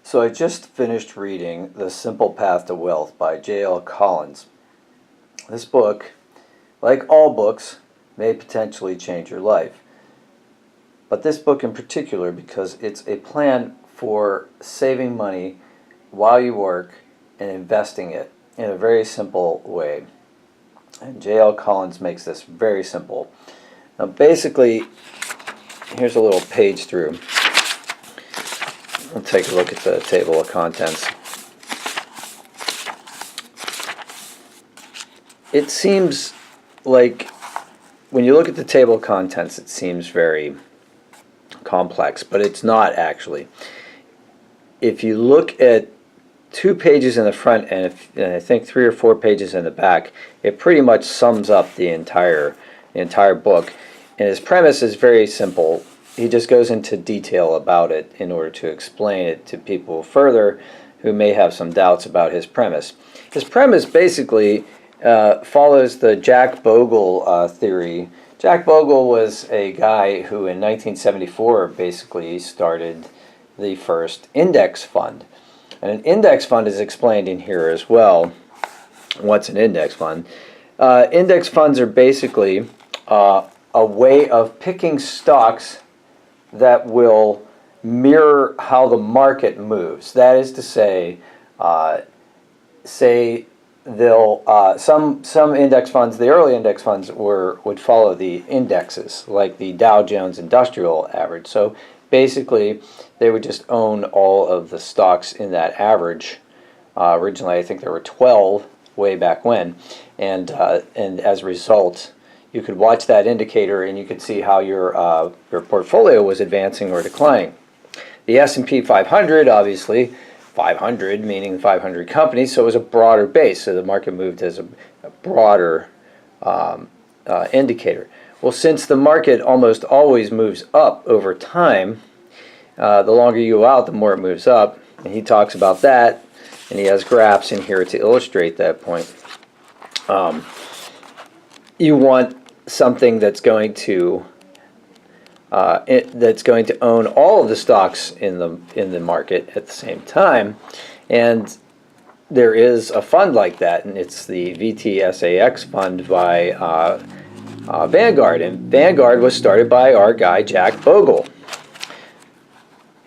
So I just finished reading The Simple Path to Wealth by J.L. Collins. This book, like all books, may potentially change your life. But this book in particular, because it's a plan for saving money while you work and investing it in a very simple way. And J.L. Collins makes this very simple. Now basically, here's a little page through. We'll take a look at the table of contents. It seems like, when you look at the table of contents, it seems very complex, but it's not actually. If you look at 2 pages in the front and I think 3 or 4 pages in the back, it pretty much sums up the entire book. And his premise is very simple. He just goes into detail about it in order to explain it to people further who may have some doubts about his premise. His premise basically follows the Jack Bogle theory. Jack Bogle was a guy who in 1974 basically started the first index fund. And an index fund is explained in here as well. What's an index fund? Index funds are basically a way of picking stocks that will mirror how the market moves. That is to say they'll some index funds, the early index funds would follow the indexes, like the Dow Jones Industrial Average. So basically, they would just own all of the stocks in that average. Originally, I think there were 12 way back when, and as a result, you could watch that indicator and you could see how your portfolio was advancing or declining. The S&P 500, obviously, 500 meaning 500 companies, so it was a broader base, so the market moved as a broader indicator. Well, since the market almost always moves up over time, the longer you go out, the more it moves up, and he talks about that, and he has graphs in here to illustrate that point. You want something that's going to own all of the stocks in the market at the same time, and there is a fund like that, and it's the VTSAX fund by Vanguard, and Vanguard was started by our guy Jack Bogle.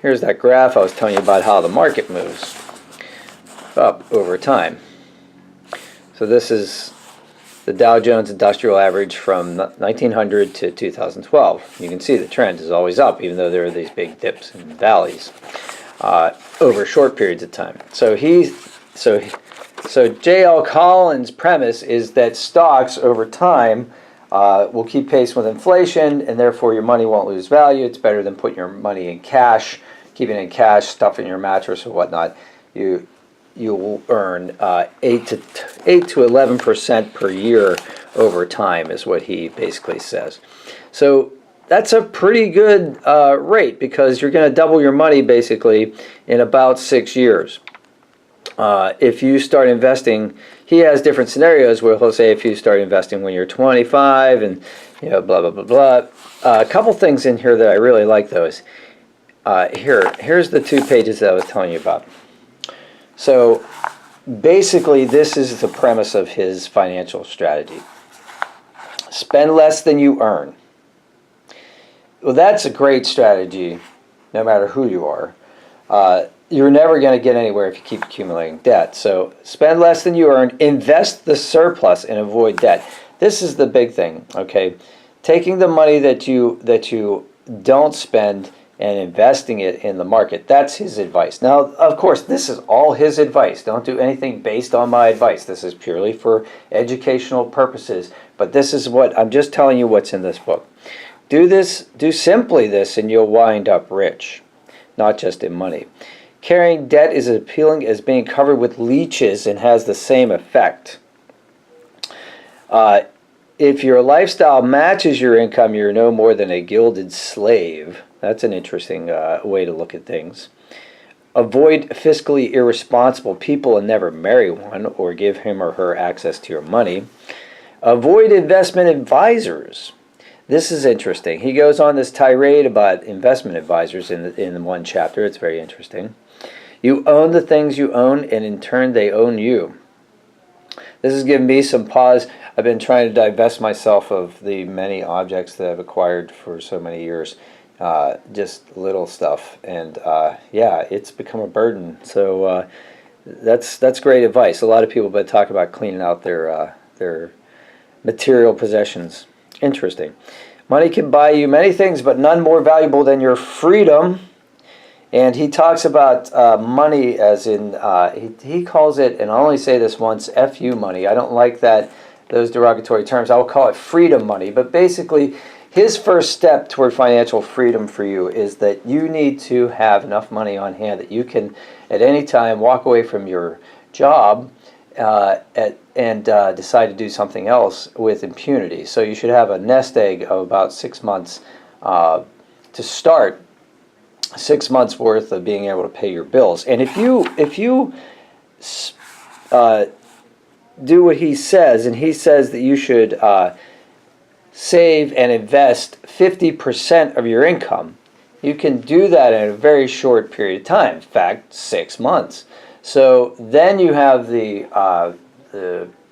Here's that graph I was telling you about how the market moves up over time. So this is the Dow Jones Industrial Average from 1900 to 2012. You can see the trend is always up, even though there are these big dips and valleys over short periods of time. So J.L. Collins' premise is that stocks over time will keep pace with inflation, and therefore your money won't lose value. It's better than putting your money in cash, keeping it in cash, stuffing your mattress or whatnot. You will earn 8 to 11% per year over time is what he basically says. So that's a pretty good rate, because you're going to double your money basically in about 6 years. If you start investing, he has different scenarios where he'll say if you start investing when you're 25 and blah blah blah blah. A couple things in here that I really like though is here's the 2 pages that I was telling you about. So basically, this is the premise of his financial strategy. Spend less than you earn. Well, that's a great strategy, no matter who you are. You're never going to get anywhere if you keep accumulating debt. So spend less than you earn, invest the surplus, and avoid debt. This is the big thing, okay? Taking the money that you don't spend and investing it in the market. That's his advice. Now, of course, this is all his advice. Don't do anything based on my advice. This is purely for educational purposes. But this is what, I'm just telling you what's in this book. Do simply this, and you'll wind up rich, not just in money. Carrying debt is as appealing as being covered with leeches and has the same effect. If your lifestyle matches your income, you're no more than a gilded slave. That's an interesting way to look at things. Avoid fiscally irresponsible people and never marry one or give him or her access to your money. Avoid investment advisors. This is interesting. He goes on this tirade about investment advisors in one chapter. It's very interesting. You own the things you own, and in turn, they own you. This has given me some pause. I've been trying to divest myself of the many objects that I've acquired for so many years. Just little stuff, and yeah, it's become a burden. So that's great advice. A lot of people have been talking about cleaning out their material possessions. Interesting. Money can buy you many things, but none more valuable than your freedom. And he talks about money as in, he calls it, and I'll only say this once, FU money. I don't like those derogatory terms. I will call it freedom money. But basically, his first step toward financial freedom for you is that you need to have enough money on hand that you can, at any time, walk away from your job and decide to do something else with impunity. So you should have a nest egg of about 6 months to start. 6 months worth of being able to pay your bills. And if you do what he says, and he says that you should save and invest 50% of your income, you can do that in a very short period of time. In fact, 6 months. So then you have the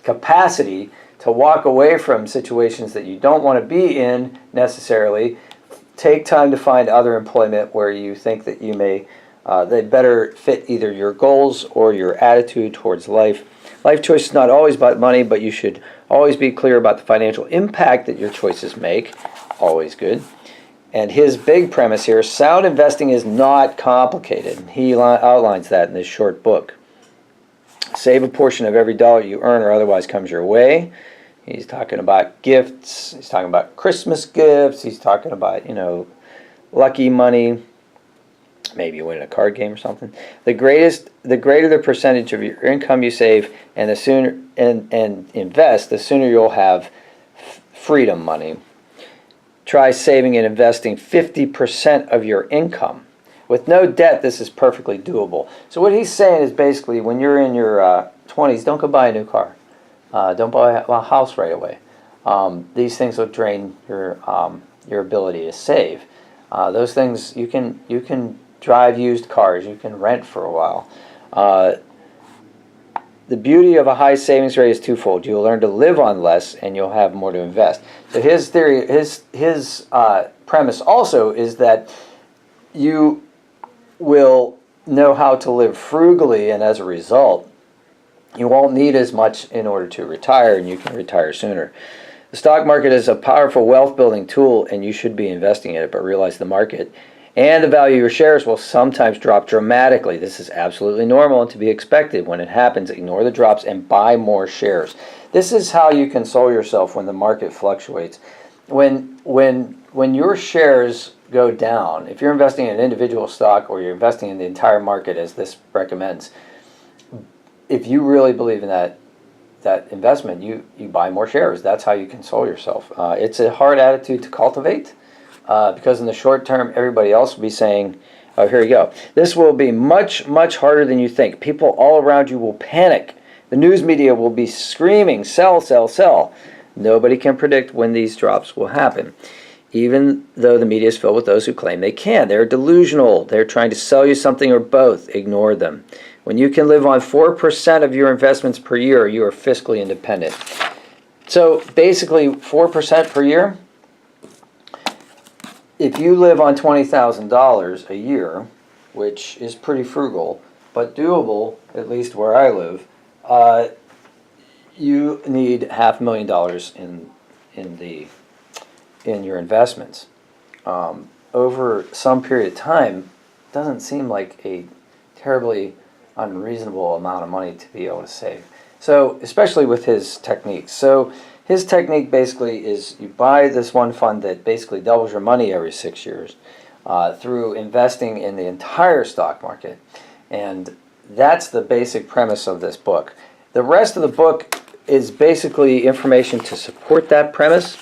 capacity to walk away from situations that you don't want to be in necessarily. Take time to find other employment where you think that you may, they better fit either your goals or your attitude towards life. Life choice is not always about money, but you should always be clear about the financial impact that your choices make. Always good. And his big premise here, sound investing is not complicated. He outlines that in this short book. Save a portion of every dollar you earn or otherwise comes your way. He's talking about gifts. He's talking about Christmas gifts. He's talking about, lucky money. Maybe you win a card game or something. The greater the percentage of your income you save and the sooner and invest, the sooner you'll have freedom money. Try saving and investing 50% of your income. With no debt, this is perfectly doable. So what he's saying is basically when you're in your 20s, don't go buy a new car. Don't buy a house right away. These things will drain your ability to save. Those things you can drive used cars. You can rent for a while. The beauty of a high savings rate is twofold. You'll learn to live on less, and you'll have more to invest. So his theory, his premise also is that you will know how to live frugally, and as a result, you won't need as much in order to retire, and you can retire sooner. The stock market is a powerful wealth-building tool, and you should be investing in it, but realize the market and the value of your shares will sometimes drop dramatically. This is absolutely normal and to be expected. When it happens, ignore the drops and buy more shares. This is how you console yourself when the market fluctuates. When your shares go down, if you're investing in an individual stock or you're investing in the entire market as this recommends, if you really believe in that investment, you buy more shares. That's how you console yourself. It's a hard attitude to cultivate because in the short term, everybody else will be saying, oh, here you go. This will be much, much harder than you think. People all around you will panic. The news media will be screaming, sell, sell, sell. Nobody can predict when these drops will happen, even though the media is filled with those who claim they can. They're delusional. They're trying to sell you something or both. Ignore them. When you can live on 4% of your investments per year, you are fiscally independent. So basically 4% per year, if you live on $20,000 a year, which is pretty frugal, but doable, at least where I live, you need $500,000 in your investments. Over some period of time, doesn't seem like a terribly unreasonable amount of money to be able to save. So, especially with his techniques. So, his technique basically is you buy this one fund that basically doubles your money every 6 years through investing in the entire stock market. And that's the basic premise of this book. The rest of the book is basically information to support that premise.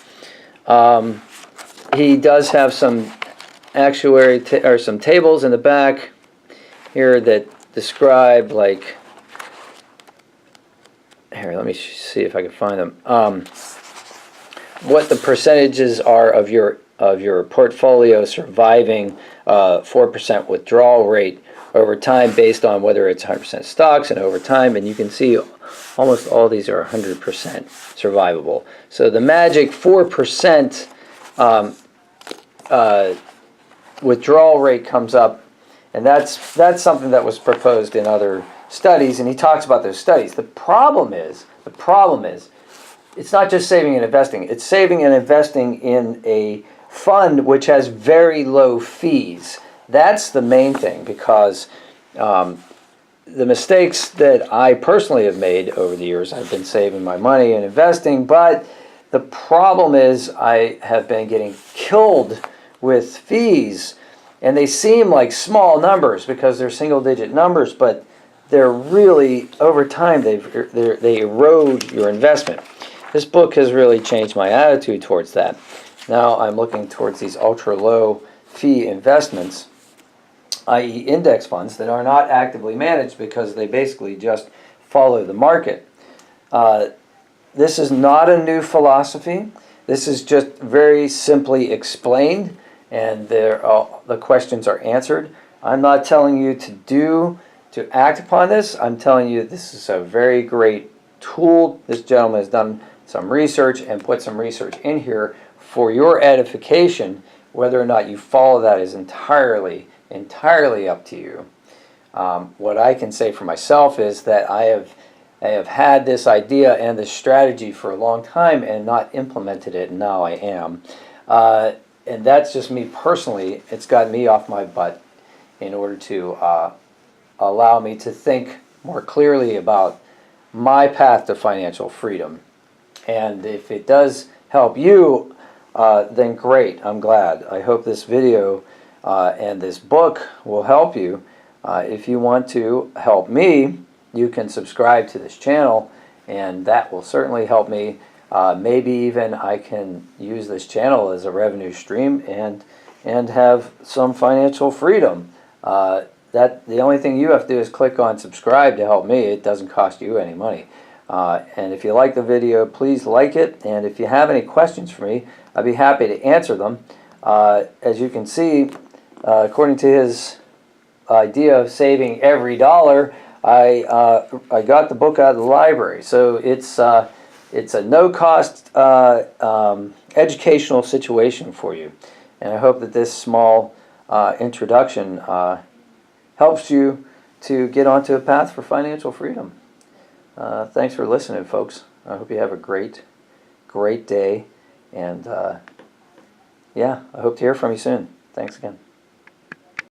He does have some actuary or some tables in the back here that describe, like, here, let me see if I can find them. What the percentages are of your of your portfolio surviving 4% withdrawal rate over time based on whether it's 100% stocks and over time, and you can see almost all these are 100% survivable. So the magic 4% withdrawal rate comes up, and that's something that was proposed in other studies, and he talks about those studies. The problem is it's not just saving and investing, it's saving and investing in a fund which has very low fees. That's the main thing, because the mistakes that I personally have made over the years, I've been saving my money and investing, but the problem is I have been getting killed with fees, and they seem like small numbers because they're single-digit numbers, but they're really, over time, they erode your investment. This book has really changed my attitude towards that. Now I'm looking towards these ultra-low fee investments, i.e. index funds that are not actively managed because they basically just follow the market. This is not a new philosophy. This is just very simply explained, and the questions are answered. I'm not telling you to act upon this. I'm telling you this is a very great tool. This gentleman has done some research and put some research in here for your edification. Whether or not you follow that is entirely up to you. What I can say for myself is that I have had this idea and this strategy for a long time and not implemented it, and now I am. And that's just me personally. It's gotten me off my butt in order to allow me to think more clearly about my path to financial freedom. And if it does help you, then great, I'm glad. I hope this video and this book will help you. If you want to help me, you can subscribe to this channel, and that will certainly help me. Maybe even I can use this channel as a revenue stream and have some financial freedom. The only thing you have to do is click on subscribe to help me. It doesn't cost you any money. And if you like the video, please like it. And if you have any questions for me, I'd be happy to answer them. As you can see, according to his idea of saving every dollar, I got the book out of the library. So it's a no-cost educational situation for you. And I hope that this small introduction helps you to get onto a path for financial freedom. Thanks for listening, folks. I hope you have a great day. And yeah, I hope to hear from you soon. Thanks again.